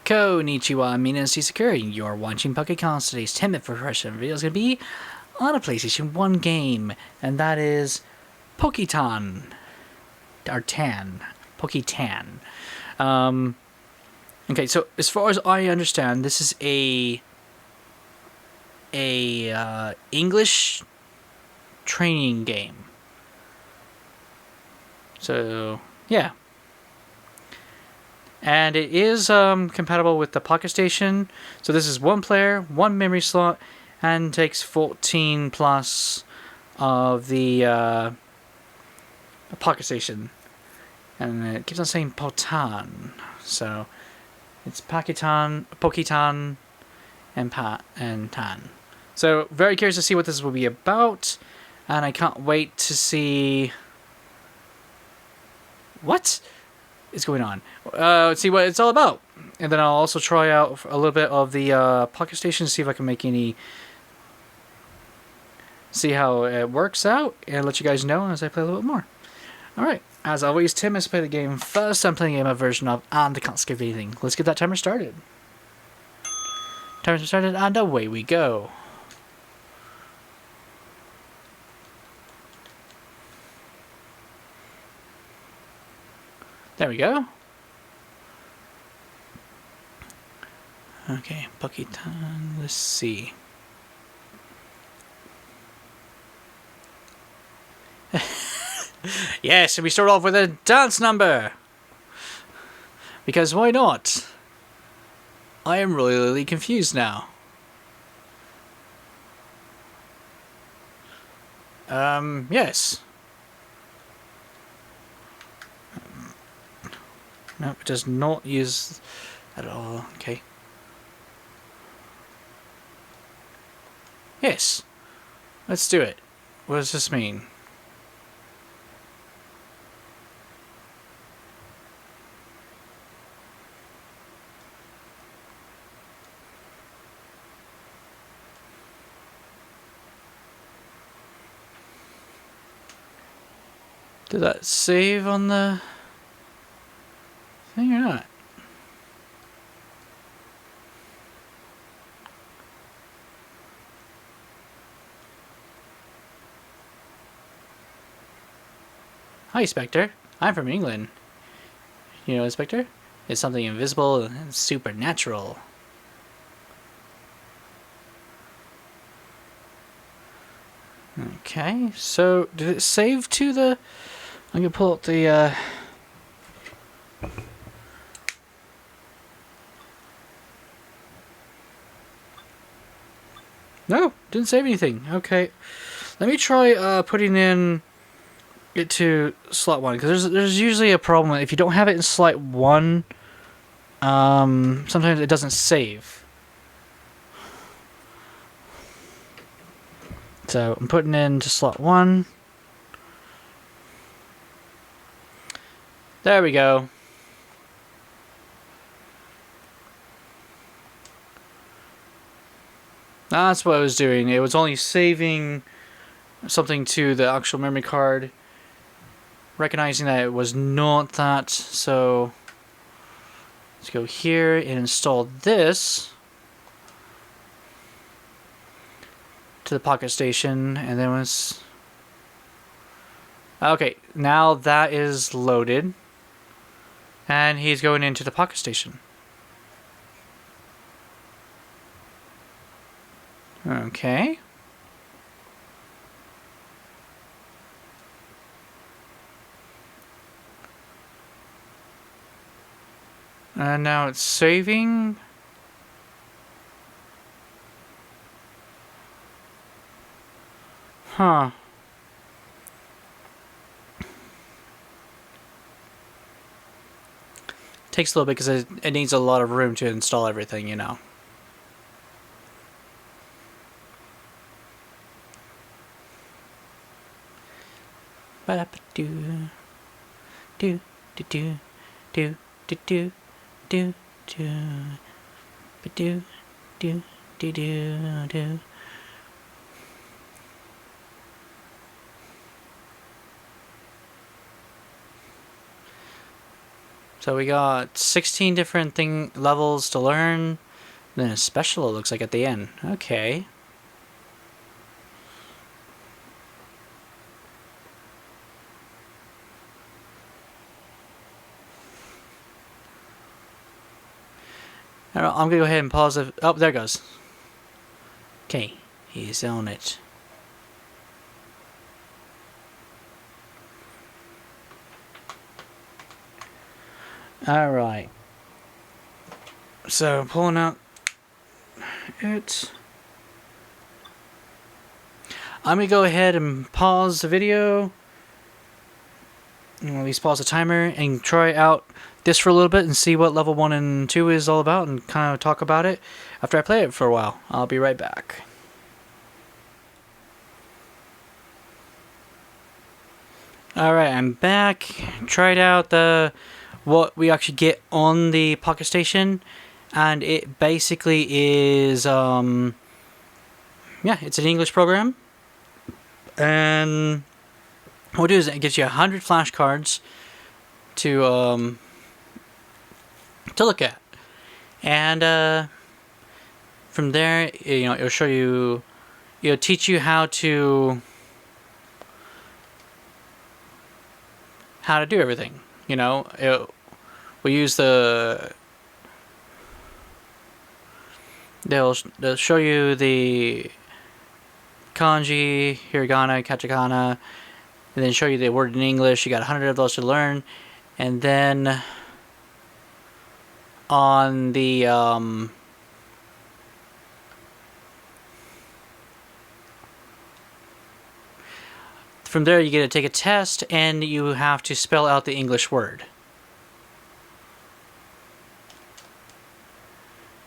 Konnichiwa, Mina's Sakura. You're watching PokeTan. Today's 10-minute progression video is going to be on a PlayStation 1 game, and that is PokeTan. Or Tan. PokeTan. Okay, so as far as I understand, this is a English training game. So, yeah. And it is compatible with the PocketStation. So this is one player, one memory slot, and takes 14 plus of the PocketStation. And it keeps on saying PokeTan. So it's PokeTan, and Tan. So very curious to see what this will be about. And I can't wait to see what is going on. See what it's all about. And then I'll also try out a little bit of the PocketStation, see if I can make see how it works out, and let you guys know as I play a little bit more. Alright, as always, Tim has played the game first. I'm playing a game a version of, and I can't skip anything. Let's get that timer started. Timer started, and away we go. There we go. Okay, PokeTan, let's see. Yes, and we start off with a dance number. Because why not? I am really confused now. Yes. No, it does not use at all. Okay. Yes. Let's do it. What does this mean? Did that save on the thing or not? Hi, Spectre. I'm from England. You know, Spectre? It's something invisible and supernatural. Okay, so did it save to the... I'm gonna pull up the... No, didn't save anything. Okay, let me try putting in it to slot 1, because there's usually a problem if you don't have it in slot 1. Sometimes it doesn't save. So I'm putting in to slot 1. There we go. That's what I was doing. It was only saving something to the actual memory card, recognizing that it was not that. So let's go here and install this to the PocketStation, and then once... Okay, now that is loaded, and he's going into the PocketStation. Okay. And now it's saving. Huh. Takes a little bit because it needs a lot of room to install everything, you know. Ba-da-ba-doo. Do do do do do do do do ba-doo do do do do. So we got 16 different levels to learn. Then a special, it looks like, at the end. Okay. I'm gonna go ahead and pause it. Oh, there it goes. Okay, he's on it. Alright. So, pulling out it. I'm gonna go ahead and pause the video. At least pause the timer and try out this for a little bit and see what level 1 and 2 is all about and kind of talk about it after I play it for a while. I'll be right back. Alright, I'm back. Tried out what we actually get on the PocketStation, and it basically is yeah, it's an English program. And what it is, it gives you 100 flashcards to look at, and from there, it'll show you, it'll teach you how to do everything. We'll use they'll show you the kanji, hiragana, katakana, and then show you the word in English. You got 100 of those to learn, and then on the from there you get to take a test, and you have to spell out the English word.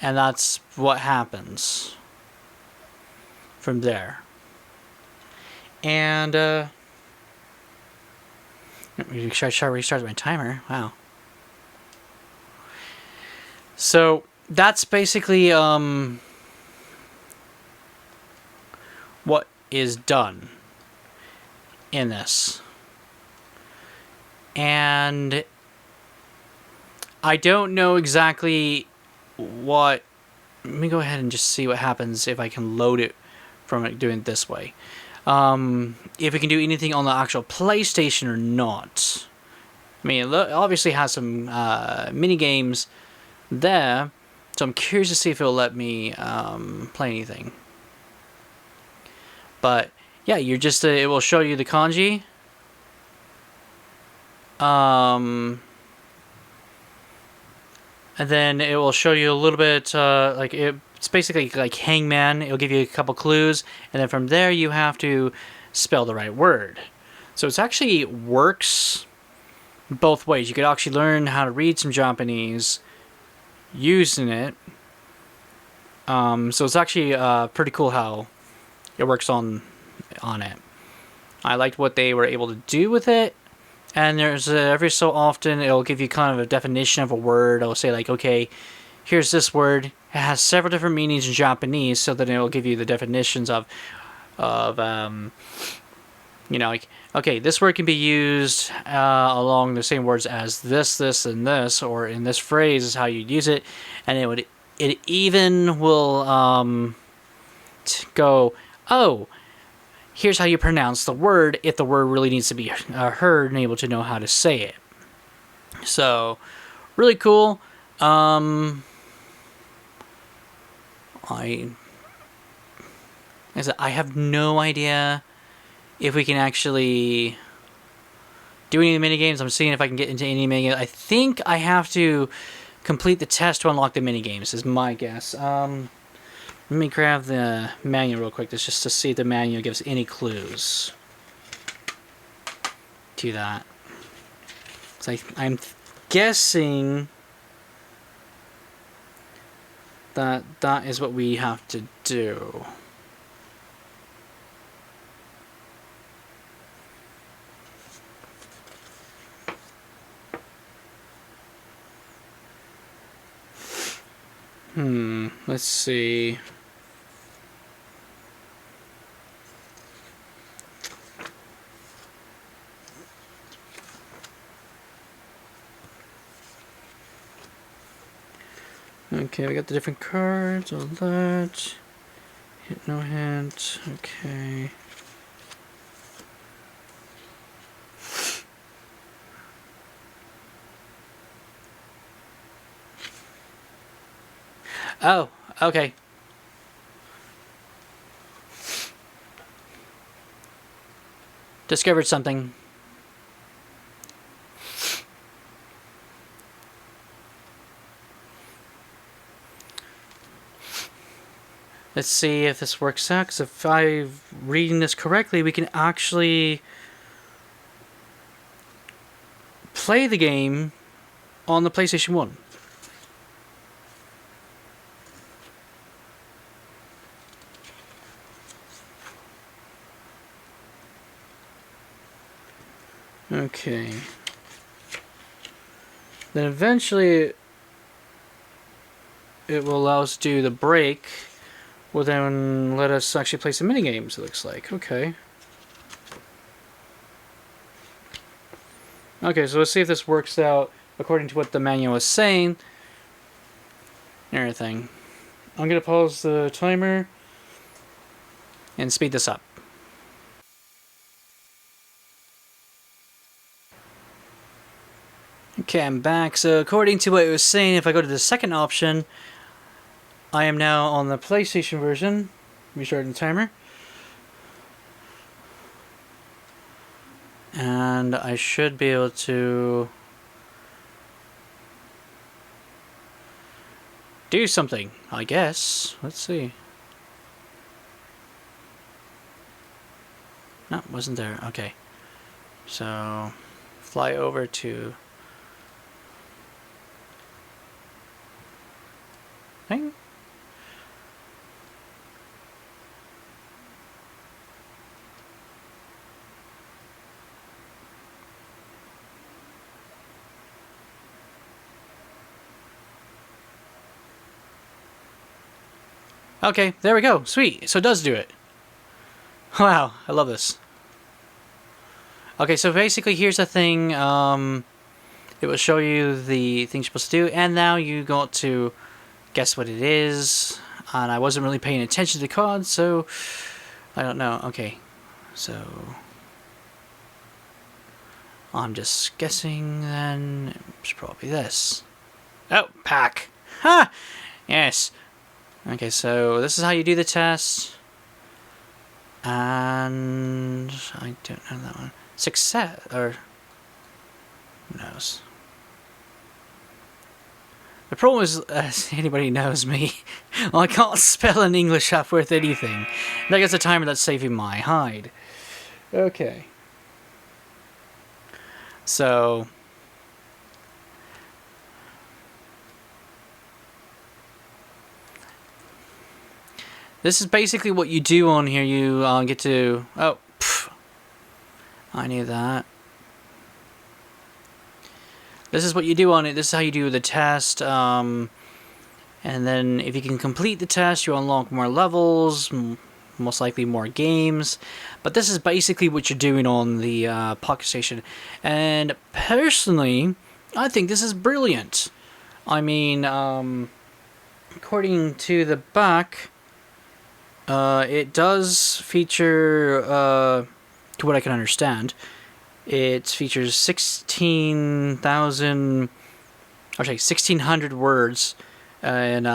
And that's what happens from there. And should I restart my timer? Wow. So that's basically what is done in this. And I don't know exactly what. Let me go ahead and just see what happens if I can load it from doing it this way. If we can do anything on the actual PlayStation or not. I mean, it obviously has some mini games there, so I'm curious to see if it'll let me play anything. But yeah, you're just it will show you the kanji. And then it will show you a little bit it's basically like Hangman. It'll give you a couple clues, and then from there you have to spell the right word. So it's actually works both ways. You could actually learn how to read some Japanese using it. So it's actually pretty cool how it works on it. I liked what they were able to do with it. And there's every so often it'll give you kind of a definition of a word. It'll say like, okay, here's this word. It has several different meanings in Japanese, so then it'll give you the definitions of like, okay, this word can be used along the same words as this, and this, or in this phrase is how you'd use it, and it even will go, oh, here's how you pronounce the word if the word really needs to be heard and able to know how to say it. So, really cool. I have no idea if we can actually do any of the minigames. I'm seeing if I can get into any minigames. I think I have to complete the test to unlock the minigames, is my guess. Let me grab the manual real quick, just to see if the manual gives any clues to that. So I'm guessing that is what we have to do. Let's see. Okay, we got the different cards, all that. Hit, no hint, okay. Oh, okay. Discovered something. Let's see if this works out, because if I'm reading this correctly, we can actually play the game on the PlayStation 1. Okay. Then eventually it will allow us to do the break. Will then let us actually play some minigames, it looks like. Okay. Okay, so let's see if this works out according to what the manual is saying. And everything. I'm going to pause the timer and speed this up. Okay, I'm back. So according to what it was saying, if I go to the second option, I am now on the PlayStation version. Restarting the timer. And I should be able to do something, I guess. Let's see. No, wasn't there. Okay. So, fly over to thing. Okay, there we go. Sweet. So it does do it. Wow, I love this. Okay, so basically here's the thing. It will show you the things you're supposed to do, and now you got to guess what it is. And I wasn't really paying attention to the cards, so I don't know. Okay, so I'm just guessing then. It's probably this. Oh, pack. Ha! Yes. Okay, so this is how you do the test. And I don't know that one. Success, or who knows? The problem is, as anybody knows me, I can't spell an English app worth anything. That gets a timer that's saving my hide. Okay. So this is basically what you do on here. You get to... Oh, pff, I knew that. This is what you do on it. This is how you do the test. And then if you can complete the test, you unlock more levels, most likely more games. But this is basically what you're doing on the PocketStation. And personally, I think this is brilliant. I mean, according to the back... it does feature, to what I can understand, it features 1,600 words and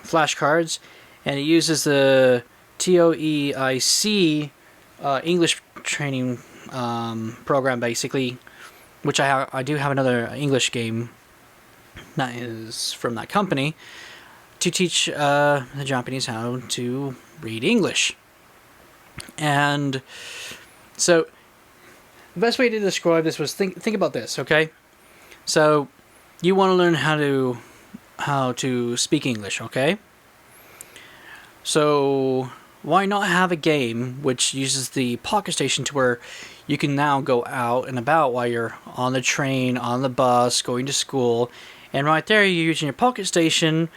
flashcards, and it uses the TOEIC English training program, basically, which I do have another English game that is from that company, to teach the Japanese how to read English. And so the best way to describe this was think about this, okay? So you want to learn how to speak English, okay? So why not have a game which uses the PocketStation to where you can now go out and about while you're on the train, on the bus, going to school, and right there you're using your PocketStation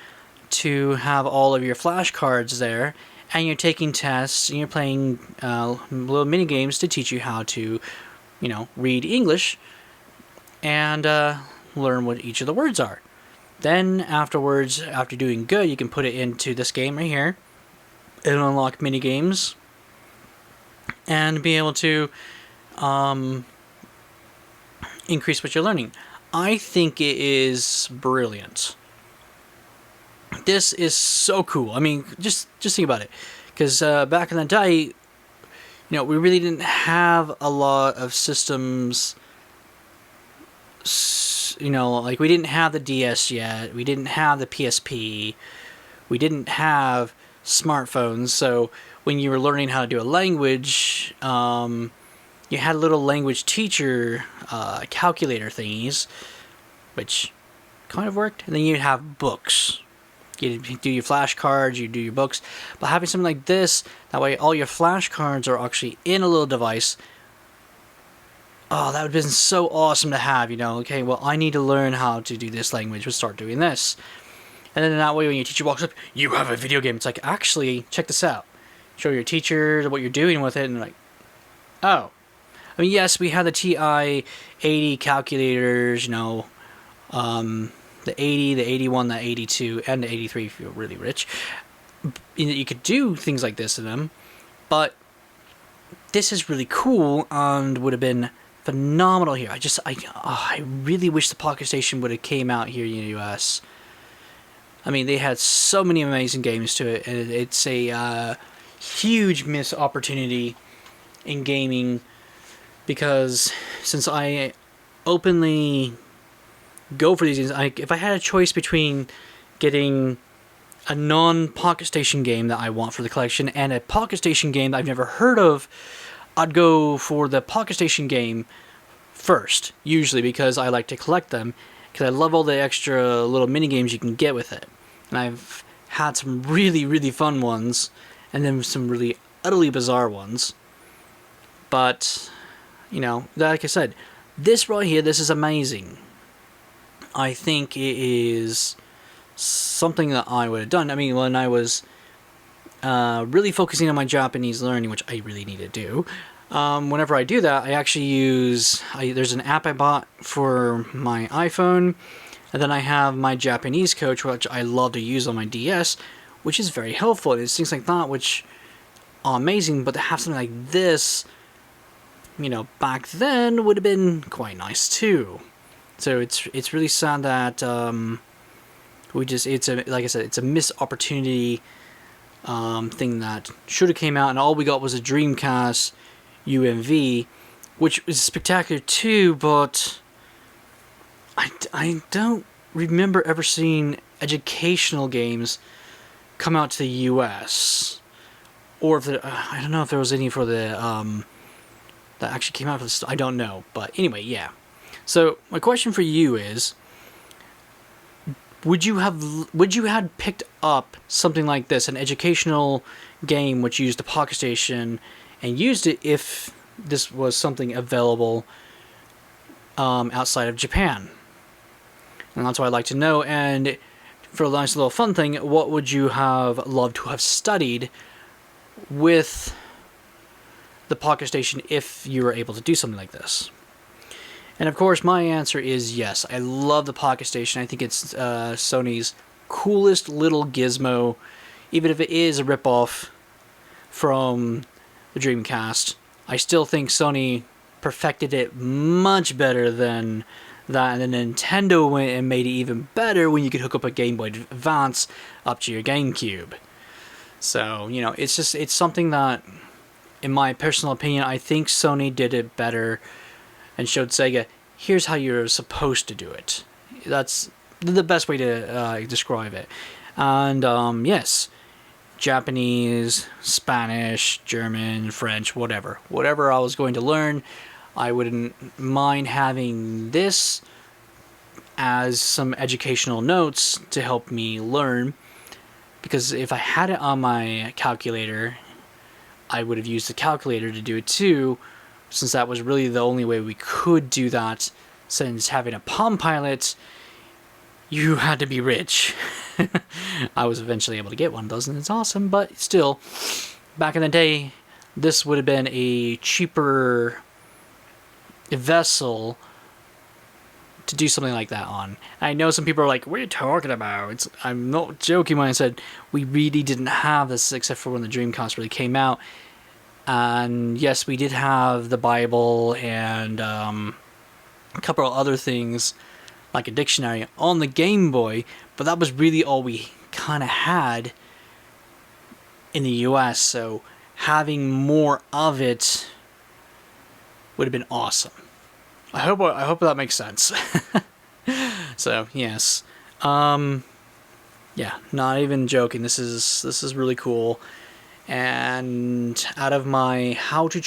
to have all of your flashcards there, and you're taking tests, and you're playing little mini games to teach you how to, read English. And learn what each of the words are. Then afterwards, after doing good, you can put it into this game right here and unlock mini games and be able to increase what you're learning. I think it is brilliant. This is so cool. I mean, just think about it. Because back in the day, we really didn't have a lot of systems. Like we didn't have the DS yet. We didn't have the PSP. We didn't have smartphones. So when you were learning how to do a language, you had a little language teacher calculator thingies, which kind of worked. And then you'd have books. You do your flashcards, you do your books. But having something like this, that way all your flashcards are actually in a little device. Oh, that would have been so awesome to have, Okay, well, I need to learn how to do this language. We'll start doing this. And then that way when your teacher walks up, you have a video game. It's like, actually, check this out. Show your teacher what you're doing with it, and they're like, oh. I mean, yes, we had the TI-80 calculators, the 80, the 81, the 82, and the 83 if you're really rich. You could do things like this in them, but this is really cool and would have been phenomenal here. I really wish the PocketStation would have came out here in the US. I mean, they had so many amazing games to it, and it's a huge missed opportunity in gaming, because since I openly go for these games, if I had a choice between getting a non-PocketStation game that I want for the collection and a PocketStation game that I've never heard of, I'd go for the PocketStation game first, usually, because I like to collect them, because I love all the extra little mini games you can get with it. And I've had some really, really fun ones, and then some really utterly bizarre ones. But, like I said, this right here, this is amazing. I think it is something that I would have done. I mean, when I was really focusing on my Japanese learning, which I really need to do, whenever I do that, I actually there's an app I bought for my iPhone, and then I have my Japanese coach, which I love to use on my DS, which is very helpful. And it's things like that which are amazing, but to have something like this, back then would have been quite nice too. So it's really sad that like I said, it's a missed opportunity thing that should have came out, and all we got was a Dreamcast UMV, which is spectacular too, but I don't remember ever seeing educational games come out to the US, or if I don't know if there was any for the that actually came out for this. I don't know, but anyway, yeah. So my question for you is, would you have picked up something like this, an educational game which used the PocketStation, and used it if this was something available outside of Japan? And that's what I'd like to know. And for a nice little fun thing, what would you have loved to have studied with the PocketStation if you were able to do something like this? And of course, my answer is yes. I love the PocketStation. I think it's Sony's coolest little gizmo, even if it is a ripoff from the Dreamcast. I still think Sony perfected it much better than that, and then Nintendo went and made it even better when you could hook up a Game Boy Advance up to your GameCube. So, it's something that, in my personal opinion, I think Sony did it better and showed Sega, here's how you're supposed to do it. That's the best way to describe it. And, yes, Japanese, Spanish, German, French, whatever I was going to learn, I wouldn't mind having this as some educational notes to help me learn, because if I had it on my calculator, I would have used the calculator to do it too, since that was really the only way we could do that, since having a Palm Pilot, you had to be rich. I was eventually able to get one of those, and it's awesome, but still, back in the day, this would have been a cheaper vessel to do something like that on. And I know some people are like, what are you talking about? I'm not joking when I said we really didn't have this except for when the Dreamcast really came out. And yes, we did have the Bible and a couple of other things like a dictionary on the Game Boy, but that was really all we kind of had in the US, so having more of it would have been awesome. I hope that makes sense. So yes, yeah, not even joking. This is really cool. And out of my how to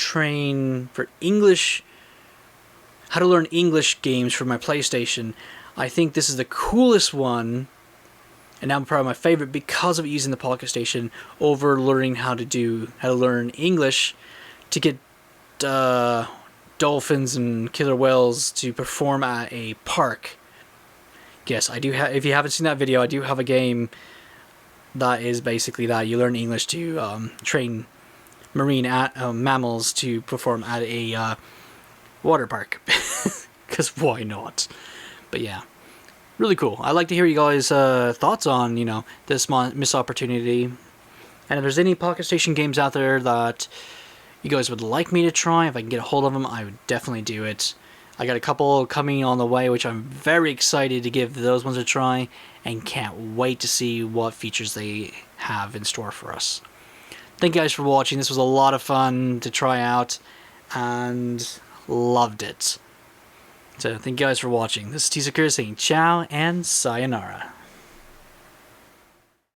learn English games for my PlayStation, I think this is the coolest one, and now probably my favorite because of using the PocketStation over learning how to learn English to get dolphins and killer whales to perform at a park. Yes, I do have. If you haven't seen that video, I do have a game that is basically that. You learn English to train marine mammals to perform at a water park. Because why not? But yeah, really cool. I'd like to hear you guys' thoughts on, this missed opportunity. And if there's any PocketStation games out there that you guys would like me to try, if I can get a hold of them, I would definitely do it. I got a couple coming on the way, which I'm very excited to give those ones a try, and can't wait to see what features they have in store for us. Thank you guys for watching. This was a lot of fun to try out, and loved it. So thank you guys for watching. This is T-Sakura saying ciao and sayonara.